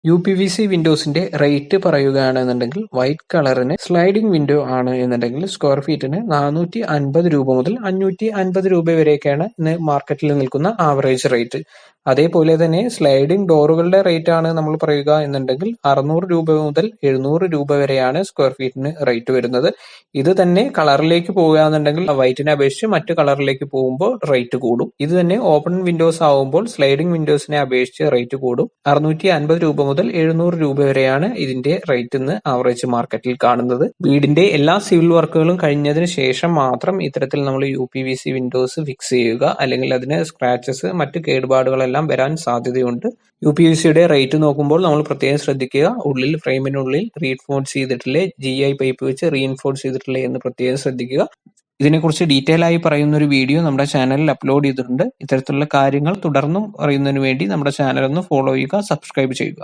യു.പി.വി.സി വിൻഡോസിന്റെ rate പറയുകയാണെന്നുണ്ടെങ്കിൽ white കളറിന് sliding window ആണ് എന്നുണ്ടെങ്കിൽ സ്ക്വയർ ഫീറ്റിന് 450 രൂപ മുതൽ 550 രൂപ വരെയൊക്കെയാണ് ഇന്ന് മാർക്കറ്റിൽ നിൽക്കുന്ന ആവറേജ് റേറ്റ്. അതേപോലെ തന്നെ സ്ലൈഡിംഗ് ഡോറുകളുടെ റേറ്റ് ആണ് നമ്മൾ പറയുക എന്നുണ്ടെങ്കിൽ 600 രൂപ മുതൽ 700 രൂപ വരെയാണ് സ്ക്വയർ ഫീറ്റിന് റേറ്റ് വരുന്നത്. ഇത് തന്നെ കളറിലേക്ക് പോകുകയാണെന്നുണ്ടെങ്കിൽ വൈറ്റിനെ അപേക്ഷിച്ച് മറ്റു കളറിലേക്ക് പോകുമ്പോൾ റേറ്റ് കൂടും. ഇത് തന്നെ ഓപ്പൺ വിൻഡോസ് ആവുമ്പോൾ സ്ലൈഡിംഗ് വിൻഡോസിനെ അപേക്ഷിച്ച് റേറ്റ് കൂടും. 650 രൂപ മുതൽ 700 രൂപ വരെയാണ് ഇതിന്റെ റേറ്റ് ഇന്ന് ആവറേജ് മാർക്കറ്റിൽ കാണുന്നത്. വീടിന്റെ എല്ലാ സിവിൽ വർക്കുകളും കഴിഞ്ഞതിന് ശേഷം മാത്രം ഇത്തരത്തിൽ നമ്മൾ യു.പി.വി.സി വിൻഡോസ് ഫിക്സ് ചെയ്യുക, അല്ലെങ്കിൽ അതിന് സ്ക്രാച്ചസ് മറ്റ് കേടുപാടുകളെല്ലാം വരാൻ സാധ്യതയുണ്ട്. യു.പി.വി.സിയുടെ റേറ്റ് നോക്കുമ്പോൾ നമ്മൾ പ്രത്യേകം ശ്രദ്ധിക്കുക, ഉള്ളിൽ ഫ്രെയിമിനുള്ളിൽ റീഇൻഫോഴ്സ് ചെയ്തിട്ടില്ലേ, GI പൈപ്പ് വെച്ച് റീഇൻഫോഴ്സ് ചെയ്തിട്ടില്ലേ എന്ന് പ്രത്യേകം ശ്രദ്ധിക്കുക. ഇതിനെക്കുറിച്ച് ഡീറ്റെയിൽ ആയി പറയുന്ന ഒരു വീഡിയോ നമ്മുടെ ചാനലിൽ അപ്ലോഡ് ചെയ്തിട്ടുണ്ട്. ഇത്തരത്തിലുള്ള കാര്യങ്ങൾ തുടർന്നും അറിയുന്നതിന് വേണ്ടി നമ്മുടെ ചാനൽ ഒന്ന് ഫോളോ ചെയ്യുക, സബ്സ്ക്രൈബ് ചെയ്യുക.